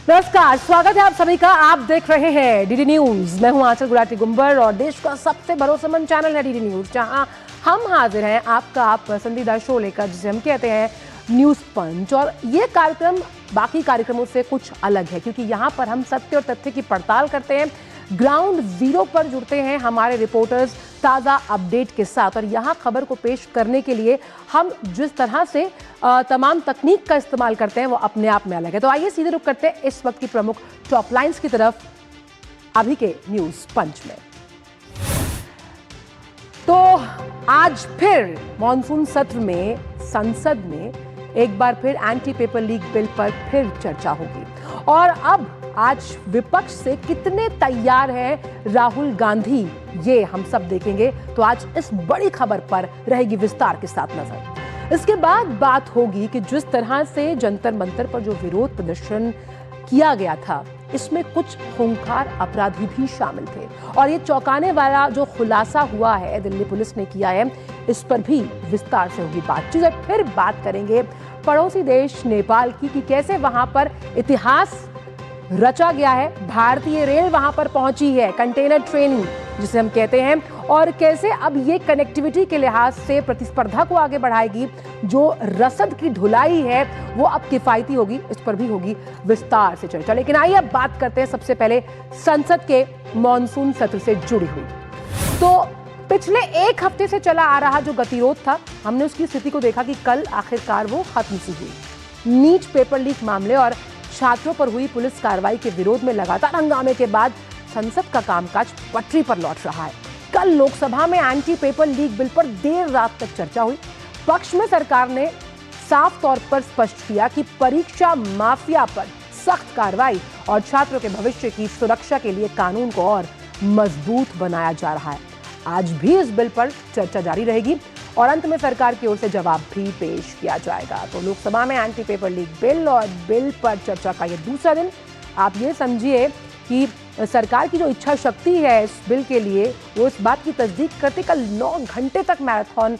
नमस्कार, स्वागत है आप सभी का। आप देख रहे हैं डीडी न्यूज। मैं हूं आंचल गुलाटी गुंबर और देश का सबसे भरोसेमंद चैनल है डीडी न्यूज, जहां हम हाजिर हैं आपका आप पसंदीदा शो लेकर, जिसे हम कहते हैं न्यूज पंच। और ये कार्यक्रम बाकी कार्यक्रमों से कुछ अलग है, क्योंकि यहाँ पर हम सत्य और तथ्य की पड़ताल करते हैं, ग्राउंड जीरो पर जुड़ते हैं हमारे रिपोर्टर्स ताज़ा अपडेट के साथ। और यहाँ खबर को पेश करने के लिए हम जिस तरह से तमाम तकनीक का इस्तेमाल करते हैं वो अपने आप में अलग है। तो आइए सीधे रुक करते हैं इस वक्त की प्रमुख टॉप लाइंस की तरफ अभी के न्यूज पंच में। तो आज फिर मॉनसून सत्र में संसद में एक बार फिर एंटी पेपर लीक बिल पर फिर चर्चा होगी। और अब आज विपक्ष से कितने तैयार हैं राहुल गांधी, ये हम सब देखेंगे। तो आज इस बड़ी खबर पर रहेगी विस्तार के साथ नजर। इसके बाद बात होगी कि जिस तरह से जंतर मंतर पर जो विरोध प्रदर्शन किया गया था, इसमें कुछ खूंखार अपराधी भी शामिल थे। और ये चौंकाने वाला जो खुलासा हुआ है दिल्ली पुलिस ने किया है, इस पर भी विस्तार से होगी बातचीत। और फिर बात करेंगे पड़ोसी देश नेपाल की कि कैसे वहां पर इतिहास रचा गया है। भारतीय रेल वहां पर पहुंची है, कंटेनर ट्रेन जिसे हम कहते हैं, और कैसे अब ये कनेक्टिविटी के लिहाज से प्रतिस्पर्धा को आगे बढ़ाएगी। जो रसद की ढुलाई है वो अब किफायती होगी, इस पर भी होगी विस्तार से चर्चा। लेकिन आइए अब बात करते हैं सबसे पहले संसद के मॉनसून सत्र से जुड़ी हुई। तो पिछले एक हफ्ते से चला आ रहा जो गतिरोध था, हमने उसकी स्थिति को देखा कि कल आखिरकार वो खत्म सी हुई। नीट पेपर लीक मामले और छात्रों पर हुई पुलिस कार्रवाई के विरोध में लगातार हंगामे के बाद संसद का कामकाज पटरी पर लौट रहा है। कल लोकसभा में एंटी पेपर लीक बिल पर देर रात तक चर्चा हुई। पक्ष में सरकार ने साफ तौर पर स्पष्ट किया कि परीक्षा माफिया पर सख्त कार्रवाई और छात्रों के भविष्य की सुरक्षा के लिए कानून को और मजबूत बनाया जा रहा है। आज भी इस बिल पर चर्चा जारी रहेगी और अंत में सरकार की ओर से जवाब भी पेश किया जाएगा। तो लोकसभा में एंटी पेपर लीक बिल और बिल पर चर्चा का यह दूसरा दिन। आप ये समझिए कि सरकार की जो इच्छा शक्ति है इस बिल के लिए, वो इस बात की तस्दीक करते कल 9 घंटे तक मैराथन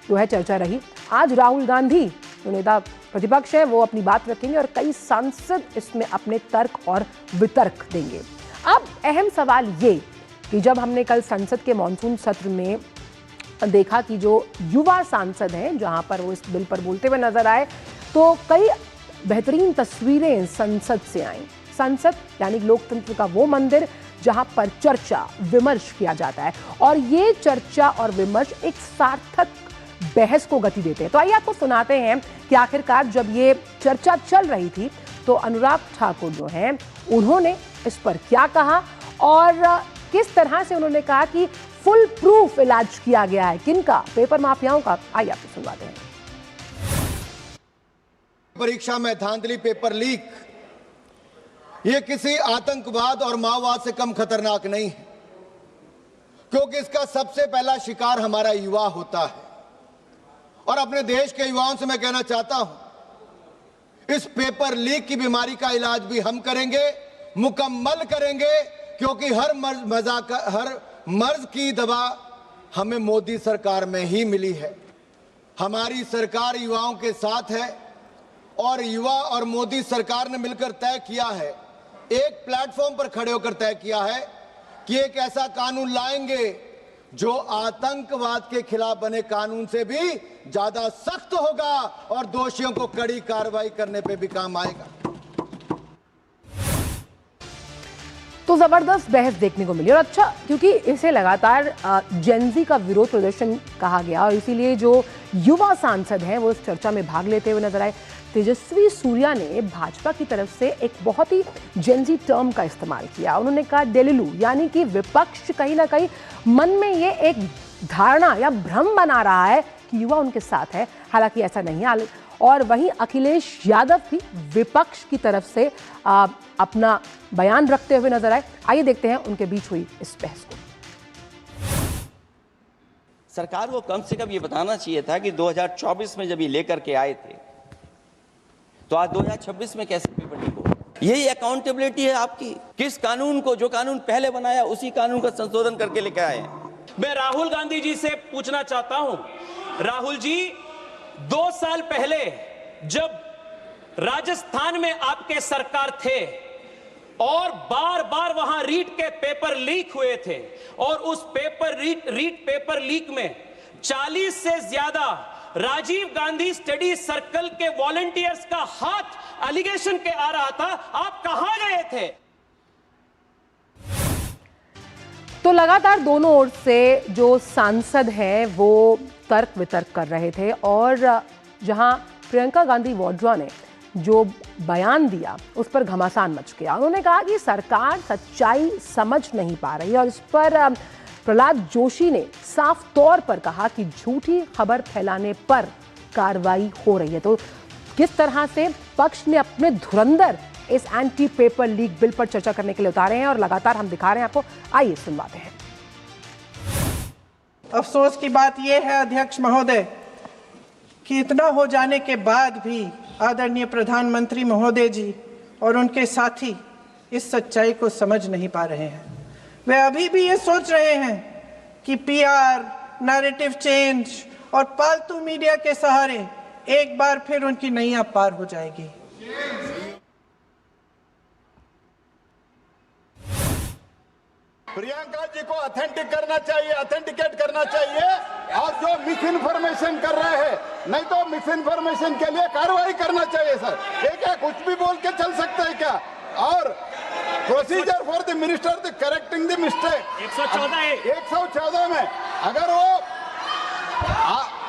जो है चर्चा रही। आज राहुल गांधी जो नेता प्रतिपक्ष है वो अपनी बात रखेंगे और कई सांसद इसमें अपने तर्क और वितर्क देंगे। अब अहम सवाल ये कि जब हमने कल संसद के मॉनसून सत्र में देखा कि जो युवा सांसद हैं जहां पर वो इस बिल पर बोलते हुए नजर आए, तो कई बेहतरीन तस्वीरें संसद से आई। संसद यानी लोकतंत्र का वो मंदिर जहां पर चर्चा विमर्श किया जाता है, और ये चर्चा और विमर्श एक सार्थक बहस को गति देते हैं। तो आइए आपको सुनाते हैं कि आखिरकार जब ये चर्चा चल रही थी तो अनुराग ठाकुर जो हैं उन्होंने इस पर क्या कहा और किस तरह से उन्होंने कहा कि फुल प्रूफ इलाज किया गया है। किनका? पेपर माफियाओं का। आइए आपको सुनवाते हैं। परीक्षा में धांधली, पेपर लीक, ये किसी आतंकवाद और माओवाद से कम खतरनाक नहीं है, क्योंकि इसका सबसे पहला शिकार हमारा युवा होता है। और अपने देश के युवाओं से मैं कहना चाहता हूं, इस पेपर लीक की बीमारी का इलाज भी हम करेंगे, मुकम्मल करेंगे, क्योंकि हर मर्ज की दवा हमें मोदी सरकार में ही मिली है। हमारी सरकार युवाओं के साथ है और युवा और मोदी सरकार ने मिलकर तय किया है, एक प्लेटफॉर्म पर खड़े होकर तय किया है कि एक ऐसा कानून लाएंगे जो आतंकवाद के खिलाफ बने कानून से भी ज्यादा सख्त होगा और दोषियों को कड़ी कार्रवाई करने पे भी काम आएगा। तो जबरदस्त बहस देखने को मिली। और अच्छा, क्योंकि इसे लगातार जेनजी का विरोध प्रदर्शन कहा गया और इसीलिए जो युवा सांसद हैं वो इस चर्चा में भाग लेते हुए नजर आए। तेजस्वी सूर्या ने भाजपा की तरफ से एक बहुत ही जेनजी टर्म का इस्तेमाल किया। उन्होंने कहा डेलिलू, यानी कि विपक्ष कहीं ना कहीं मन में ये एक धारणा या भ्रम बना रहा है कि युवा उनके साथ है, हालांकि ऐसा नहीं है। और वहीं अखिलेश यादव भी विपक्ष की तरफ से अपना बयान रखते हुए नजर आए। आइए देखते हैं उनके बीच हुई इस बहस को। सरकार को कम से कम ये बताना चाहिए था कि 2024 में जब ये लेकर के आए थे तो आज 2026 में कैसे पेपर लीक हो। यही अकाउंटेबिलिटी है आपकी। किस कानून को, जो कानून पहले बनाया उसी कानून का संशोधन करके लेकर आए हैं। मैं राहुल गांधी जी से पूछना चाहता हूं, राहुल जी 2 साल पहले जब राजस्थान में आपके सरकार थे और बार बार वहां रीट के पेपर लीक हुए थे और उस रीट पेपर लीक में 40 से ज्यादा राजीव गांधी स्टडी सर्कल के वॉलंटियर्स का हाथ एलिगेशन के आ रहा था। आप कहां गए थे? तो लगातार दोनों ओर से जो सांसद हैं वो तर्क वितर्क कर रहे थे और जहां प्रियंका गांधी वाड्रा ने जो बयान दिया उस पर घमासान मच गया। उन्होंने कहा कि सरकार सच्चाई समझ नहीं पा रही है और इस पर प्रहलाद जोशी ने साफ तौर पर कहा कि झूठी खबर फैलाने पर कार्रवाई हो रही है। तो किस तरह से पक्ष ने अपने धुरंधर इस एंटी पेपर लीक बिल पर चर्चा करने के लिए उतारे हैं और लगातार हम दिखा रहे हैं आपको, आइए सुनवाते हैं। अफसोस की बात यह है अध्यक्ष महोदय कि इतना हो जाने के बाद भी आदरणीय प्रधानमंत्री महोदय जी और उनके साथी इस सच्चाई को समझ नहीं पा रहे हैं। वे अभी भी ये सोच रहे हैं कि पीआर, नैरेटिव चेंज और पालतू मीडिया के सहारे एक बार फिर उनकी नैया पार हो जाएगी। प्रियंका जी को ऑथेंटिक करना चाहिए, ऑथेंटिकेट करना चाहिए और जो मिस इन्फॉर्मेशन कर रहे हैं, नहीं तो मिस इन्फॉर्मेशन के लिए कार्रवाई करना चाहिए सर। ये क्या कुछ भी बोल के चल सकते हैं क्या? और procedure for the minister the correcting the mistake 114 में अगर वो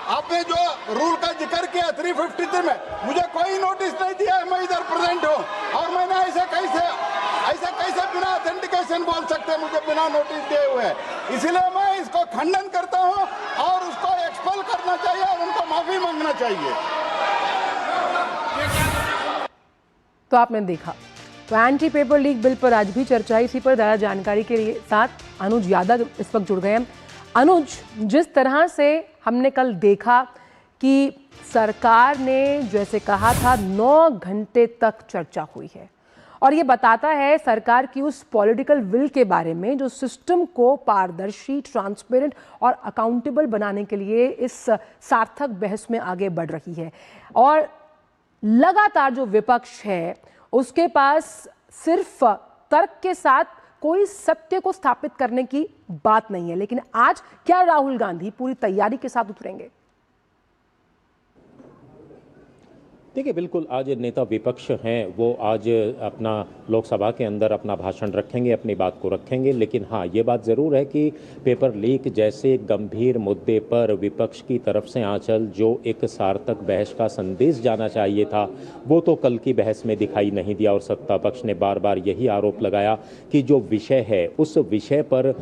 आपने जो रूल का जिक्र किया 353 में, मुझे कोई नोटिस नहीं दिया है, मैं इधर प्रेजेंट हूँ और मैंने ऐसे कैसे बिना ऑथेंटिकेशन बोल सकते हैं मुझे बिना नोटिस दिए हुए। इसलिए मैं इसको खंडन करता हूँ और उसको एक्सपेल करना चाहिए और उनको माफी मांगना चाहिए। तो आपने देखा, तो एंटी पेपर लीक बिल पर आज भी चर्चा। इसी पर ज़्यादा जानकारी के लिए साथ अनुज यादव इस वक्त जुड़ गए हैं। अनुज, जिस तरह से हमने कल देखा कि सरकार ने जैसे कहा था 9 घंटे तक चर्चा हुई है और ये बताता है सरकार की उस पॉलिटिकल विल के बारे में जो सिस्टम को पारदर्शी, ट्रांसपेरेंट और अकाउंटेबल बनाने के लिए इस सार्थक बहस में आगे बढ़ रही है। और लगातार जो विपक्ष है उसके पास सिर्फ तर्क के साथ कोई सत्य को स्थापित करने की बात नहीं है। लेकिन आज क्या राहुल गांधी पूरी तैयारी के साथ उतरेंगे? देखिए, बिल्कुल आज नेता विपक्ष हैं वो आज अपना लोकसभा के अंदर अपना भाषण रखेंगे, अपनी बात को रखेंगे। लेकिन हाँ, ये बात ज़रूर है कि पेपर लीक जैसे गंभीर मुद्दे पर विपक्ष की तरफ से आंचल जो एक सार्थक बहस का संदेश जाना चाहिए था वो तो कल की बहस में दिखाई नहीं दिया और सत्ता पक्ष ने बार बार यही आरोप लगाया कि जो विषय है उस विषय पर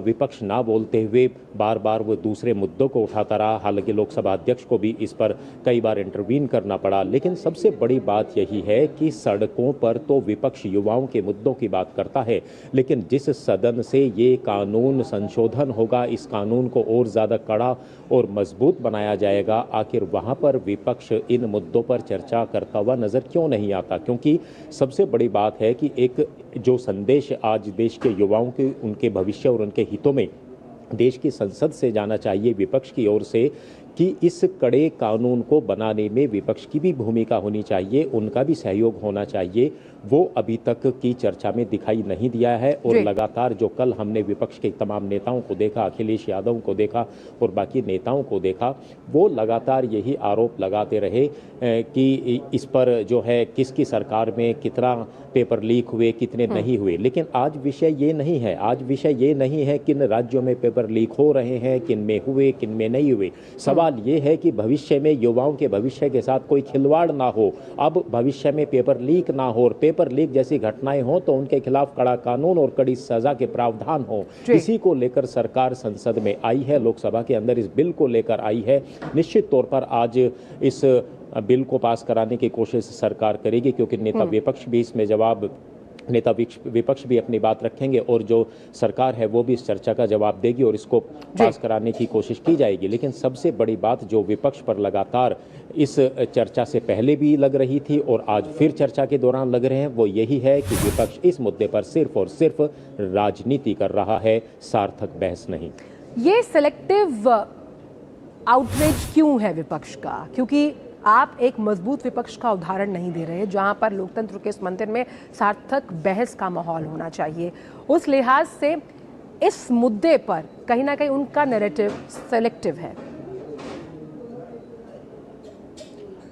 विपक्ष ना बोलते हुए बार बार वो दूसरे मुद्दों को उठाता रहा। हालांकि लोकसभा अध्यक्ष को भी इस पर कई बार इंटरवीन करना पड़ा। लेकिन सबसे बड़ी बात यही है कि सड़कों पर तो विपक्ष युवाओं के मुद्दों की बात करता है, लेकिन जिस सदन से ये कानून संशोधन होगा, इस कानून को और ज़्यादा कड़ा और मजबूत बनाया जाएगा, आखिर वहाँ पर विपक्ष इन मुद्दों पर चर्चा करता हुआ नज़र क्यों नहीं आता? क्योंकि सबसे बड़ी बात है कि एक जो संदेश आज देश के युवाओं के, उनके भविष्य और उनके हितों में देश की संसद से जाना चाहिए विपक्ष की ओर से कि इस कड़े कानून को बनाने में विपक्ष की भी भूमिका होनी चाहिए, उनका भी सहयोग होना चाहिए। वो अभी तक की चर्चा में दिखाई नहीं दिया है और लगातार जो कल हमने विपक्ष के तमाम नेताओं को देखा, अखिलेश यादव को देखा और बाकी नेताओं को देखा, वो लगातार यही आरोप लगाते रहे कि इस पर जो है किसकी सरकार में कितना पेपर लीक हुए, कितने नहीं हुए। लेकिन आज विषय ये नहीं है, आज विषय ये नहीं है किन राज्यों में पेपर लीक हो रहे हैं, किन में हुए, किन में नहीं हुए। सवाल ये है कि भविष्य में युवाओं के भविष्य के साथ कोई खिलवाड़ ना हो। अब भविष्य में पेपर लीक ना हो और पेपर लीक जैसी घटनाएं हो तो उनके खिलाफ कड़ा कानून और कड़ी सजा के प्रावधान हो। इसी को लेकर सरकार संसद में आई है, लोकसभा के अंदर इस बिल को लेकर आई है। निश्चित तौर पर आज इस बिल को पास कराने की कोशिश सरकार करेगी क्योंकि नेता विपक्ष भी इसमें नेता विपक्ष भी अपनी बात रखेंगे और जो सरकार है वो भी इस चर्चा का जवाब देगी और इसको पास कराने की कोशिश की जाएगी। लेकिन सबसे बड़ी बात जो विपक्ष पर लगातार इस चर्चा से पहले भी लग रही थी और आज फिर चर्चा के दौरान लग रहे हैं वो यही है कि विपक्ष इस मुद्दे पर सिर्फ और सिर्फ राजनीति कर रहा है, सार्थक बहस नहीं। ये सेलेक्टिव आउटरीच क्यों है विपक्ष का? क्योंकि आप एक मजबूत विपक्ष का उदाहरण नहीं दे रहे, जहां पर लोकतंत्र के इस मंदिर में सार्थक बहस का माहौल होना चाहिए। उस लिहाज से इस मुद्दे पर कहीं ना कहीं उनका नैरेटिव सेलेक्टिव है।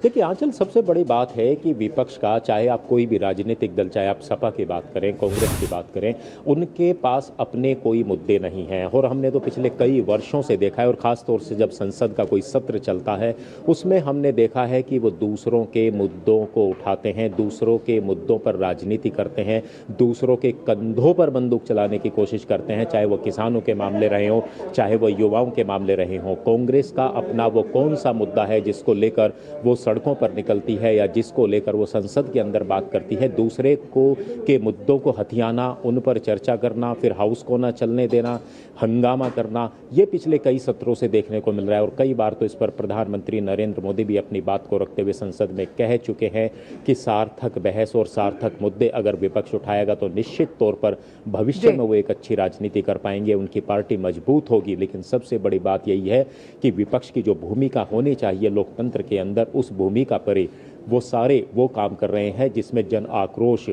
देखिए आंचल, सबसे बड़ी बात है कि विपक्ष का, चाहे आप कोई भी राजनीतिक दल, चाहे आप सपा की बात करें, कांग्रेस की बात करें, उनके पास अपने कोई मुद्दे नहीं हैं। और हमने तो पिछले कई वर्षों से देखा है, और ख़ास तौर से जब संसद का कोई सत्र चलता है उसमें हमने देखा है कि वो दूसरों के मुद्दों को उठाते हैं, दूसरों के मुद्दों पर राजनीति करते हैं, दूसरों के कंधों पर बंदूक चलाने की कोशिश करते हैं, चाहे वो किसानों के मामले रहे हों, चाहे वो युवाओं के मामले रहे हों। कांग्रेस का अपना वो कौन सा मुद्दा है जिसको लेकर वो सड़कों पर निकलती है या जिसको लेकर वो संसद के अंदर बात करती है? दूसरे को के मुद्दों को हथियाना, उन पर चर्चा करना, फिर हाउस को ना चलने देना, हंगामा करना, ये पिछले कई सत्रों से देखने को मिल रहा है। और कई बार तो इस पर प्रधानमंत्री नरेंद्र मोदी भी अपनी बात को रखते हुए संसद में कह चुके हैं कि सार्थक बहस और सार्थक मुद्दे अगर विपक्ष उठाएगा तो निश्चित तौर पर भविष्य में वो एक अच्छी राजनीति कर पाएंगे, उनकी पार्टी मजबूत होगी। लेकिन सबसे बड़ी बात यही है कि विपक्ष की जो भूमिका होनी चाहिए लोकतंत्र के अंदर, उस भूमिका पर वो सारे वो काम कर रहे हैं जिसमें जन आक्रोश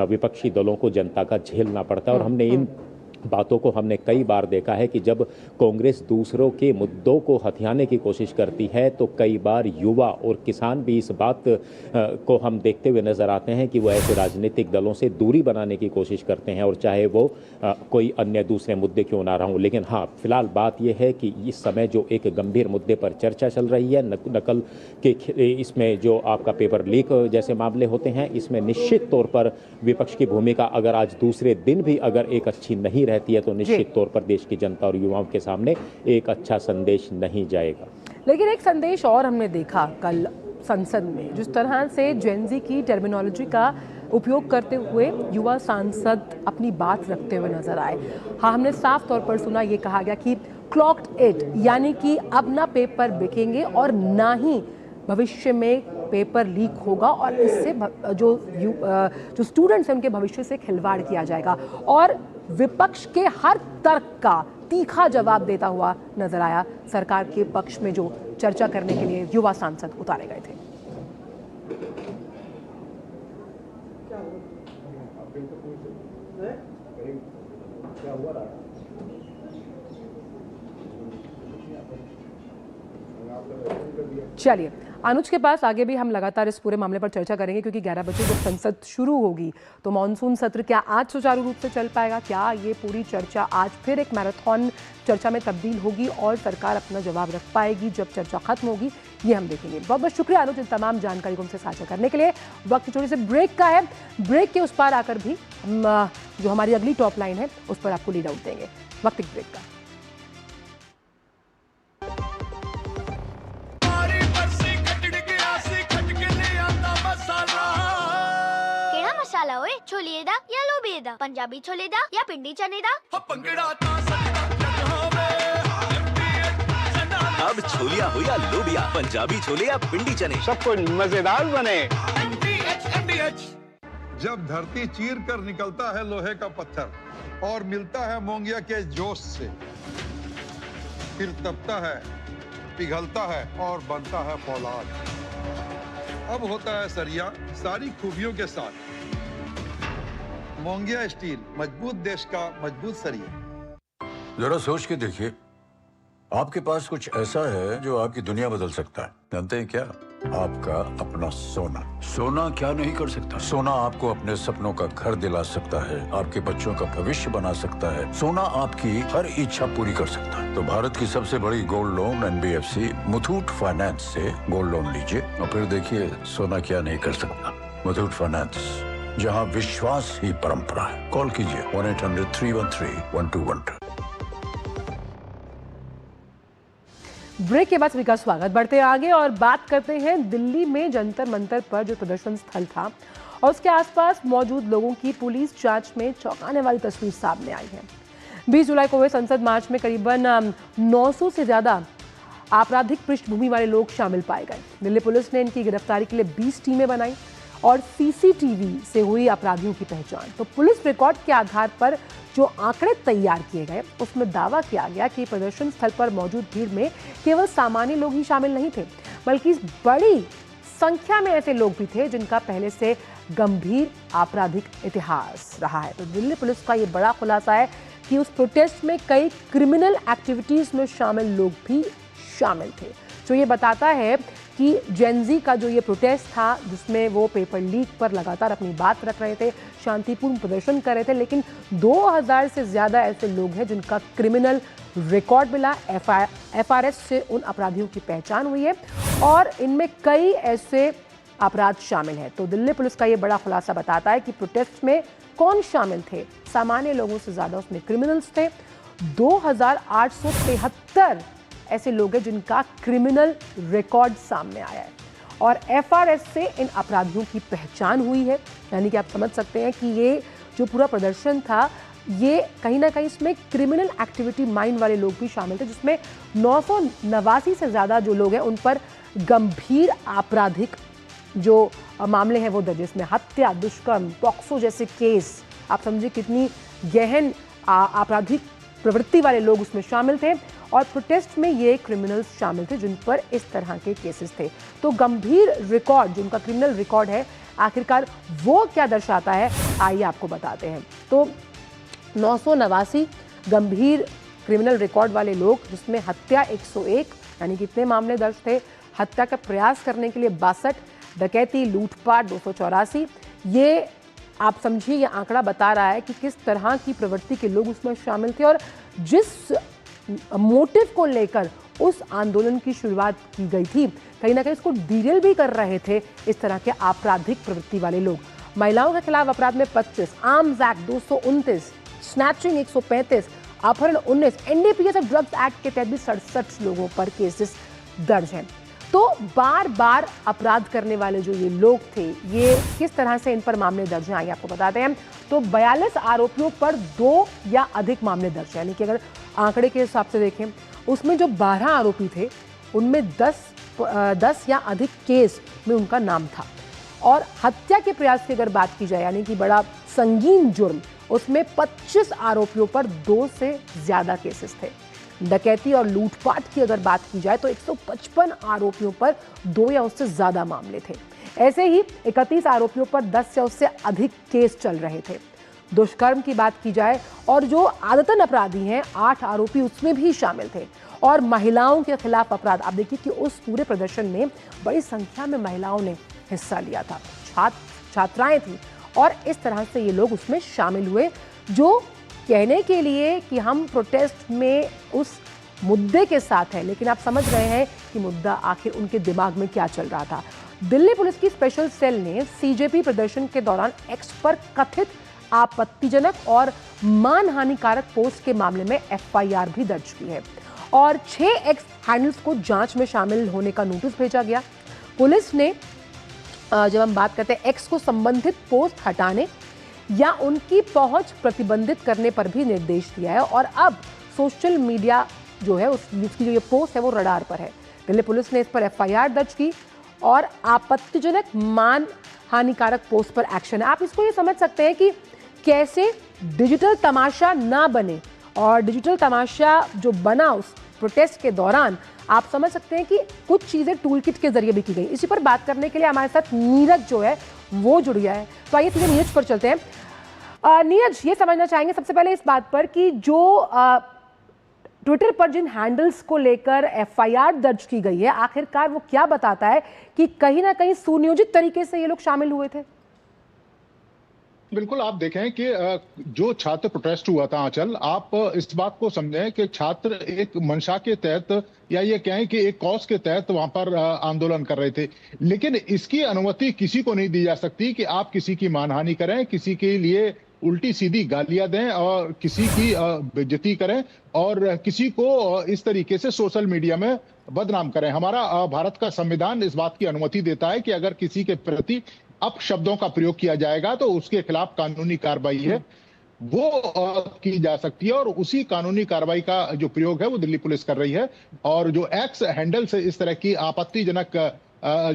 विपक्षी दलों को जनता का झेलना पड़ता है। और हमने इन बातों को हमने कई बार देखा है कि जब कांग्रेस दूसरों के मुद्दों को हथियाने की कोशिश करती है तो कई बार युवा और किसान भी इस बात को हम देखते हुए नजर आते हैं कि वो ऐसे राजनीतिक दलों से दूरी बनाने की कोशिश करते हैं, और चाहे वो कोई अन्य दूसरे मुद्दे क्यों ना रहा हूं। लेकिन हाँ, फिलहाल बात यह है कि इस समय जो एक गंभीर मुद्दे पर चर्चा चल रही है, नकल के इसमें जो आपका पेपर लीक जैसे मामले होते हैं, इसमें निश्चित तौर पर विपक्ष की भूमिका अगर आज दूसरे दिन भी अगर एक अच्छी नहीं रहती है तो निश्चित तौर पर देश की जनता और युवाओं के सामने एक अच्छा संदेश नहीं जाएगा। लेकिन एक संदेश और हमने देखा कल संसद में, जिस तरह से जेनजी की टर्मिनोलॉजी का उपयोग करते हुए युवा सांसद अपनी बात रखते हुए नजर आए। हाँ, हमने साफ तौर पर सुना, ये कहा गया कि क्लॉक्ड इट, यानी कि अब ना पेपर बिकेंगे और ना ही भविष्य में पेपर लीक होगा, और इससे जो स्टूडेंट्स हैं उनके भविष्य से खिलवाड़ किया जाएगा। और विपक्ष के हर तर्क का तीखा जवाब देता हुआ नजर आया सरकार के पक्ष में जो चर्चा करने के लिए युवा सांसद उतारे गए थे। चलिए, अनुज के पास आगे भी हम लगातार इस पूरे मामले पर चर्चा करेंगे, क्योंकि 11 बजे जब संसद शुरू होगी तो मॉनसून सत्र क्या आज सुचारू रूप से चल पाएगा? क्या ये पूरी चर्चा आज फिर एक मैराथन चर्चा में तब्दील होगी और सरकार अपना जवाब रख पाएगी जब चर्चा खत्म होगी? ये हम देखेंगे। बहुत बहुत शुक्रिया अनुज इन तमाम जानकारी को हमसे साझा करने के लिए। वक्त छोटे से ब्रेक का है, ब्रेक के उस पार आकर भी हम जो हमारी अगली टॉप लाइन है उस पर आपको लीड आउट देंगे। वक्त ब्रेक का। छोले दा या लोबिये दा, पंजाबी छोले दा या पिंडी चने दा। अब छोलिया हो या लोबिया, पंजाबी छोले या पिंडी चने, सब कुछ मजेदार बने। जब धरती चीर कर निकलता है लोहे का पत्थर और मिलता है मोंगिया के जोश से, फिर तपता है, पिघलता है और बनता है फौलाद। अब होता है सरिया सारी खूबियों के साथ। मोंगिया स्टील, मजबूत देश का मजबूत सरिया। जरा सोच के देखिए, आपके पास कुछ ऐसा है जो आपकी दुनिया बदल सकता है। जानते हैं क्या? आपका अपना सोना। सोना क्या नहीं कर सकता? सोना आपको अपने सपनों का घर दिला सकता है, आपके बच्चों का भविष्य बना सकता है। सोना आपकी हर इच्छा पूरी कर सकता है। तो भारत की सबसे बड़ी gold loan NBFC Muthoot finance से गोल्ड लोन लीजिए और फिर देखिए सोना क्या नहीं कर सकता। मुथूट फाइनेंस, जहां विश्वास ही परंपरा है। कॉल कीजिए 1-800-313-1212। ब्रेक के बाद सभी का स्वागत। बढ़ते हैं आगे और बात करते हैं दिल्ली में जंतर मंतर पर जो प्रदर्शन स्थल था और उसके आसपास मौजूद लोगों की पुलिस जांच में चौंकाने वाली तस्वीर सामने आई है। 20 जुलाई को हुए संसद मार्च में करीबन 900 से ज्यादा आपराधिक पृष्ठभूमि वाले लोग शामिल पाए गए। दिल्ली पुलिस ने इनकी गिरफ्तारी के लिए 20 टीमें बनाई और CCTV से हुई अपराधियों की पहचान। तो पुलिस रिकॉर्ड के आधार पर जो आंकड़े तैयार किए गए उसमें दावा किया गया कि प्रदर्शन स्थल पर मौजूद भीड़ में केवल सामान्य लोग ही शामिल नहीं थे, बल्कि इस बड़ी संख्या में ऐसे लोग भी थे जिनका पहले से गंभीर आपराधिक इतिहास रहा है। तो दिल्ली पुलिस का ये बड़ा खुलासा है कि उस प्रोटेस्ट में कई क्रिमिनल एक्टिविटीज में शामिल लोग भी शामिल थे, जो ये बताता है कि जेनजी का जो ये प्रोटेस्ट था जिसमें वो पेपर लीक पर लगातार अपनी बात रख रहे थे, शांतिपूर्ण प्रदर्शन कर रहे थे, लेकिन 2000 से ज़्यादा ऐसे लोग हैं जिनका क्रिमिनल रिकॉर्ड मिला। FRS से उन अपराधियों की पहचान हुई है और इनमें कई ऐसे अपराध शामिल हैं। तो दिल्ली पुलिस का ये बड़ा खुलासा बताता है कि प्रोटेस्ट में कौन शामिल थे। सामान्य लोगों से ज़्यादा उसमें क्रिमिनल्स थे। 2873 ऐसे लोग हैं जिनका क्रिमिनल रिकॉर्ड सामने आया है और FRS से इन अपराधियों की पहचान हुई है। यानी कि आप समझ सकते हैं कि ये जो पूरा प्रदर्शन था ये कहीं ना कहीं इसमें क्रिमिनल एक्टिविटी माइंड वाले लोग भी शामिल थे, जिसमें 989 से ज़्यादा जो लोग हैं उन पर गंभीर आपराधिक जो मामले हैं वो दर्ज, इसमें हत्या, दुष्कर्म, पॉक्सो जैसे केस। आप समझिए कितनी गहन आपराधिक प्रवृत्ति वाले लोग उसमें शामिल थे और प्रोटेस्ट में ये क्रिमिनल्स शामिल थे जिन पर इस तरह के केसेस थे। तो गंभीर रिकॉर्ड, जो उनका क्रिमिनल रिकॉर्ड है, आखिरकार वो क्या दर्शाता है, आइए आपको बताते हैं। तो 989 गंभीर क्रिमिनल रिकॉर्ड वाले लोग, जिसमें हत्या 101, यानी कितने मामले दर्ज थे, हत्या का प्रयास करने के लिए 62, डकैती, लूटपाट 284। ये आप समझिए ये आंकड़ा बता रहा है कि किस तरह की प्रवृत्ति के लोग उसमें शामिल थे और जिस मोटिव को लेकर उस आंदोलन की शुरुआत की गई थी, कहीं ना कहीं इसको डीरेल भी कर रहे थे इस तरह के आपराधिक प्रवृत्ति वाले लोग। महिलाओं के खिलाफ अपराध में 25, आर्म्स एक्ट 229, स्नैचिंग 135, अपहरण 19, NDPS और ड्रग्स एक्ट के तहत भी 67 लोगों पर केसेस दर्ज हैं। तो बार बार अपराध करने वाले जो ये लोग थे, ये किस तरह से इन पर मामले दर्ज हैं, आइए आपको बताते हैं। तो 42 आरोपियों पर 2 या अधिक मामले दर्ज हैं, यानी कि अगर आंकड़े के हिसाब से देखें उसमें जो 12 आरोपी थे उनमें 10 या अधिक केस में उनका नाम था। और हत्या के प्रयास की अगर बात की जाए, यानी कि बड़ा संगीन जुर्म, उसमें 25 आरोपियों पर 2 से ज़्यादा केसेस थे। डकैती और लूटपाट की अगर बात की जाए तो 155 आरोपियों पर 2 या उससे ज़्यादा मामले थे। ऐसे ही 31 आरोपियों पर 10 या उससे अधिक केस चल रहे थे। दुष्कर्म की बात की जाए और जो आदतन अपराधी हैं 8 आरोपी उसमें भी शामिल थे। और महिलाओं के खिलाफ अपराध, आप देखिए कि उस पूरे प्रदर्शन में बड़ी संख्या में महिलाओं ने हिस्सा लिया था, छात्राएं थी और इस तरह से ये लोग उसमें शामिल हुए, जो कहने के लिए कि हम प्रोटेस्ट में उस मुद्दे के साथ हैं, लेकिन आप समझ रहे हैं कि मुद्दा आखिर उनके दिमाग में क्या चल रहा था। दिल्ली पुलिस की स्पेशल सेल ने CJP प्रदर्शन के दौरान एक्स पर कथित आपत्तिजनक और मानहानिकारक पोस्ट के मामले में FIR भी दर्ज की है और 6 एक्स हैंडल्स को जांच में शामिल होने का नोटिस भेजा गया। पुलिस ने जब हम बात करते हैं एक्स को संबंधित पोस्ट हटाने या उनकी पहुंच प्रतिबंधित करने पर भी निर्देश दिया है और अब सोशल मीडिया जो है उसकी जो ये पोस्ट है वो रडार पर है। दिल्ली पुलिस ने इस पर FIR दर्ज की और आपत्तिजनक मान हानिकारक पोस्ट पर एक्शन है। आप इसको ये समझ सकते हैं कि कैसे डिजिटल तमाशा ना बने, और डिजिटल तमाशा जो बना उस प्रोटेस्ट के दौरान, आप समझ सकते हैं कि कुछ चीज़ें टूल किट के जरिए भी की गई। इसी पर बात करने के लिए हमारे साथ नीरज जो है वो जुड़ गया है। तो आइए सीधे नीरज पर चलते हैं। नीरज, ये समझना चाहेंगे सबसे पहले इस बात पर कि जो ट्विटर पर जिन हैंडल्स को लेकर FIR दर्ज की गई है, आखिरकार वो क्या बताता है कि कहीं ना कहीं सुनियोजित तरीके से ये लोग शामिल हुए थे? बिल्कुल, आप देखें कि जो छात्र प्रोटेस्ट हुआ था आंचल, आप इस बात को समझें कि छात्र एक मंशा के तहत या ये कहें कि एक कॉज के तहत वहां पर आंदोलन कर रहे थे, लेकिन इसकी अनुमति किसी को नहीं दी जा सकती कि आप किसी की मानहानि करें, किसी के लिए उल्टी सीधी गालियां दें और किसी की बेइज्जती करें और किसी को इस तरीके से सोशल मीडिया में बदनाम करें। हमारा भारत का संविधान इस बात की अनुमति देता है कि अगर किसी के प्रति अपशब्दों का प्रयोग किया जाएगा तो उसके खिलाफ कानूनी कार्रवाई है वो की जा सकती है, और उसी कानूनी कार्रवाई का जो प्रयोग है वो दिल्ली पुलिस कर रही है। और जो एक्स हैंडल से इस तरह की आपत्तिजनक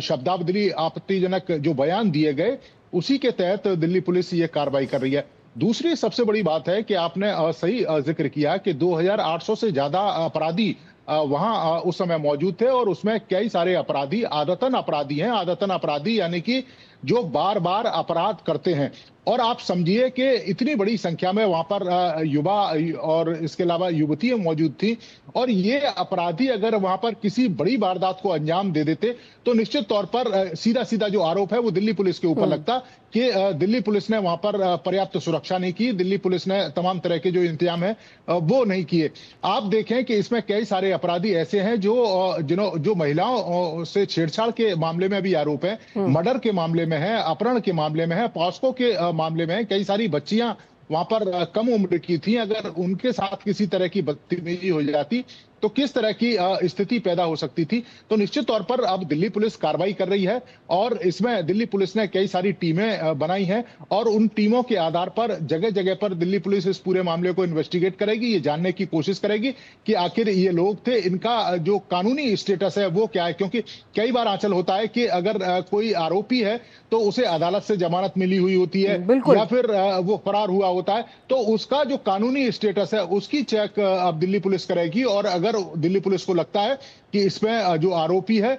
शब्दावली, आपत्तिजनक जो बयान दिए गए, उसी के तहत दिल्ली पुलिस ये कार्रवाई कर रही है। दूसरी सबसे बड़ी बात है कि आपने सही जिक्र किया कि 2800 से ज्यादा अपराधी वहां उस समय मौजूद थे और उसमें कई सारे अपराधी आदतन अपराधी हैं। आदतन अपराधी यानी कि जो बार बार अपराध करते हैं। और आप समझिए कि इतनी बड़ी संख्या में वहां पर युवा और इसके अलावा युवतियां मौजूद थी और ये अपराधी अगर वहां पर किसी बड़ी वारदात को अंजाम दे देते तो निश्चित तौर पर सीधा सीधा जो आरोप है वो दिल्ली पुलिस के ऊपर लगता कि दिल्ली पुलिस ने वहां पर पर्याप्त सुरक्षा नहीं की, दिल्ली पुलिस ने तमाम तरह के जो इंतजाम है वो नहीं किए। आप देखें कि इसमें कई सारे अपराधी ऐसे हैं जो महिलाओं से छेड़छाड़ के मामले में भी आरोप है, मर्डर के मामले में है, अपहरण के मामले में है, पॉस्को के मामले में है। कई सारी बच्चियां वहां पर कम उम्र की थी, अगर उनके साथ किसी तरह की बदतमीजी हो जाती तो किस तरह की स्थिति पैदा हो सकती थी। तो निश्चित तौर पर अब दिल्ली पुलिस कार्रवाई कर रही है और इसमें दिल्ली पुलिस ने कई सारी टीमें बनाई हैं और उन टीमों के आधार पर जगह जगह पर दिल्ली पुलिस इस पूरे मामले को इन्वेस्टिगेट करेगी, ये जानने की कोशिश करेगी कि आखिर ये लोग थे, इनका जो कानूनी स्टेटस है वो क्या है। क्योंकि कई बार आंचल होता है कि अगर कोई आरोपी है तो उसे अदालत से जमानत मिली हुई होती है या फिर वो फरार हुआ होता है, तो उसका जो कानूनी स्टेटस है उसकी चेक अब दिल्ली पुलिस करेगी। और अगर दिल्ली पुलिस को लगता है कि इसमें जो आरोपी है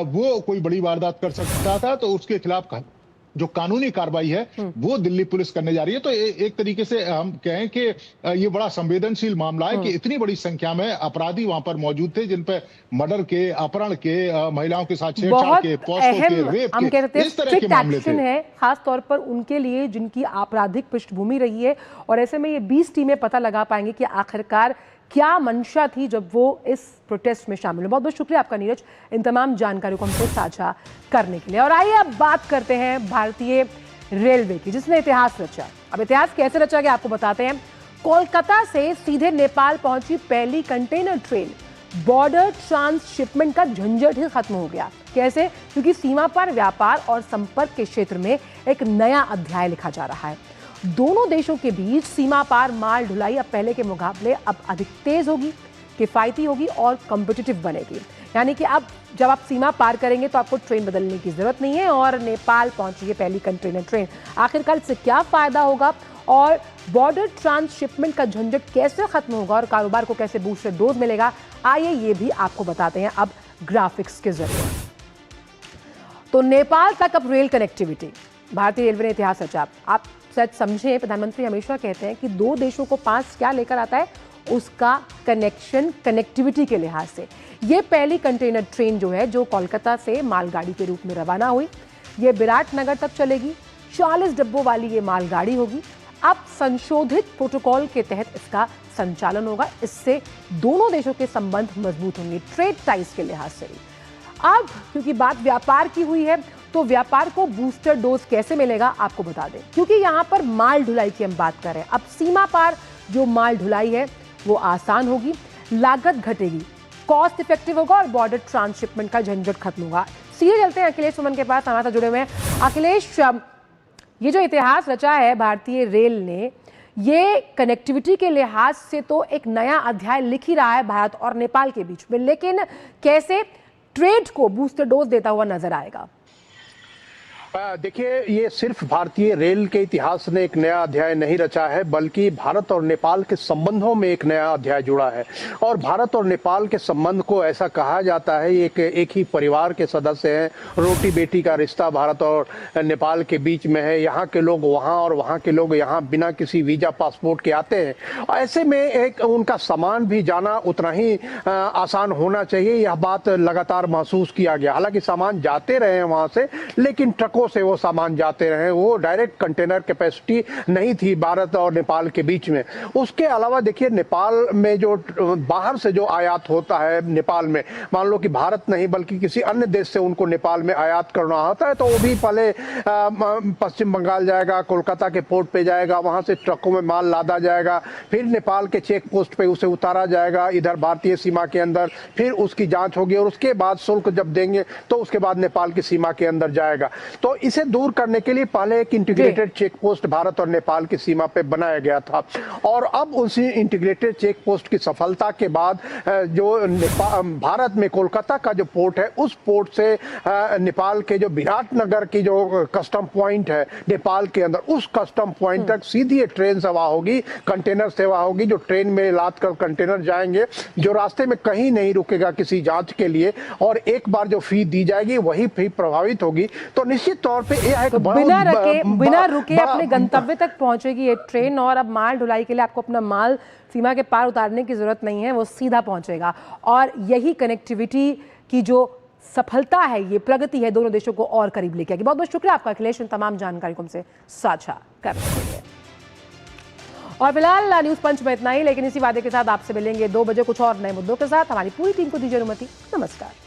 वो कोई बड़ी वारदात कर सकता था तो उसके खिलाफ जो कानूनी कार्रवाई है वो दिल्ली पुलिस करने जा रही है। तो एक तरीके से हम कहें कि ये बड़ा संवेदनशील मामला है कि इतनी बड़ी संख्या में अपराधी वहां पर मौजूद थे जिन पे मर्डर के, अपहरण के, महिलाओं के साथ छेड़छाड़ के, पॉस्को के, रेप के, इस तरह के मामले थे। है खास तौर पर उनके लिए जिनकी आपराधिक पृष्ठभूमि रही है और ऐसे में ये 20 टीमें पता लगा पाएंगे कि आखिरकार क्या मंशा थी जब वो इस प्रोटेस्ट में शामिल हुए। बहुत बहुत शुक्रिया आपका नीरज इन तमाम जानकारियों को हमसे साझा करने के लिए। और आइए अब बात करते हैं भारतीय रेलवे की जिसने इतिहास रचा। अब इतिहास कैसे रचा गया आपको बताते हैं। कोलकाता से सीधे नेपाल पहुंची पहली कंटेनर ट्रेन, बॉर्डर ट्रांसशिपमेंट का झंझट ही खत्म हो गया। कैसे? क्योंकि सीमा पर व्यापार और संपर्क के क्षेत्र में एक नया अध्याय लिखा जा रहा है। दोनों देशों के बीच सीमा पार माल ढुलाई अब पहले के मुकाबले अब अधिक तेज होगी, किफायती होगी और कॉम्पिटिटिव बनेगी। यानी कि अब जब आप सीमा पार करेंगे तो आपको ट्रेन बदलने की जरूरत नहीं है और नेपाल पहुंची है पहली कंटेनर ट्रेन। आखिरकार इससे क्या फायदा होगा और बॉर्डर ट्रांसशिपमेंट का झंझट कैसे खत्म होगा और कारोबार को कैसे बूस्टर डोज मिलेगा, आइए ये भी आपको बताते हैं अब ग्राफिक्स के जरिए। तो नेपाल तक अब रेल कनेक्टिविटी, भारतीय रेलवे ने इतिहास रचा। आप सच समझे, प्रधानमंत्री हमेशा कहते हैं कि दो देशों को पास क्या लेकर आता है, उसका कनेक्टिविटी के लिहाज से। ये पहली कंटेनर ट्रेन जो है जो कोलकाता से मालगाड़ी के रूप में रवाना हुई, ये विराटनगर तक चलेगी। 40 डब्बों वाली ये मालगाड़ी होगी। अब संशोधित प्रोटोकॉल के तहत इसका संचालन होगा। इससे दोनों देशों के संबंध मजबूत होंगे ट्रेड टाइज के लिहाज से। अब क्योंकि बात व्यापार की हुई है तो व्यापार को बूस्टर डोज कैसे मिलेगा आपको बता दें। क्योंकि यहां पर माल ढुलाई की हम बात कर रहे हैं, अब सीमा पार जो माल ढुलाई है वो आसान होगी, लागत घटेगी, कॉस्ट इफेक्टिव होगा और बॉर्डर ट्रांसशिपमेंट का झंझट खत्म होगा। सीधे चलते हैं अखिलेश सुमन के पास, हमारे साथ जुड़े हुए हैं। अखिलेश, ये जो इतिहास रचा है भारतीय रेल ने, ये कनेक्टिविटी के लिहाज से तो एक नया अध्याय लिख ही रहा है भारत और नेपाल के बीच में, लेकिन कैसे ट्रेड को बूस्टर डोज देता हुआ नजर आएगा? देखिए, ये सिर्फ भारतीय रेल के इतिहास ने एक नया अध्याय नहीं रचा है, बल्कि भारत और नेपाल के संबंधों में एक नया अध्याय जुड़ा है। और भारत और नेपाल के संबंध को ऐसा कहा जाता है एक ही परिवार के सदस्य हैं, रोटी बेटी का रिश्ता भारत और नेपाल के बीच में है। यहाँ के लोग वहाँ और वहाँ के लोग यहाँ बिना किसी वीजा पासपोर्ट के आते हैं। ऐसे में एक उनका सामान भी जाना उतना ही आसान होना चाहिए, यह बात लगातार महसूस किया गया। हालांकि सामान जाते रहे हैं वहाँ से, लेकिन ट्रकों से वो सामान जाते रहे, वो डायरेक्ट कंटेनर कैपेसिटी नहीं थी भारत और नेपाल के बीच में। उसके अलावा देखिए, नेपाल में जो बाहर से जो आयात होता है नेपाल में, मान लो कि भारत नहीं बल्कि किसी अन्य देश से उनको नेपाल में आयात करना होता है, तो वो भी पहले पश्चिम बंगाल जाएगा, कोलकाता के पोर्ट पे जाएगा, वहां से ट्रकों में माल लादा जाएगा, फिर नेपाल के चेक पोस्ट पे उसे उतारा जाएगा इधर भारतीय सीमा के अंदर, फिर उसकी जांच होगी और उसके बाद शुल्क जब देंगे तो उसके बाद नेपाल की सीमा के अंदर जाएगा। तो तो इसे दूर करने के लिए पहले एक इंटीग्रेटेड चेक पोस्ट भारत और नेपाल की सीमा पे बनाया गया था, और अब उसी इंटीग्रेटेड चेक पोस्ट की सफलता के बाद जो भारत में कोलकाता का जो पोर्ट है, उस पोर्ट से नेपाल के जो विराटनगर की जो कस्टम पॉइंट है नेपाल के अंदर, उस कस्टम पॉइंट तक सीधी ट्रेन सेवा होगी, कंटेनर सेवा होगी, जो ट्रेन में लाद कर कंटेनर जाएंगे, जो रास्ते में कहीं नहीं रुकेगा किसी जांच के लिए, और एक बार जो फी दी जाएगी वही फी प्रभावित होगी। तो निश्चित तौर पे यह एक बिना रुके अपने गंतव्य तक पहुंचेगी ये ट्रेन, और अब माल ढुलाई के लिए आपको अपना माल सीमा के पार उतारने की जरूरत नहीं है, वो सीधा पहुंचेगा। और यही कनेक्टिविटी की जो सफलता है, ये प्रगति है, दोनों देशों को और करीब लेके आएगी। बहुत बहुत शुक्रिया आपका अखिलेश, इन तमाम जानकारी को हमसे साझा करने के लिए। और फिलहाल न्यूज पंच में इतना ही, लेकिन इसी वादे के साथ आपसे मिलेंगे 2 बजे कुछ और नए मुद्दों के साथ। हमारी पूरी टीम को दीजिए अनुमति। नमस्कार।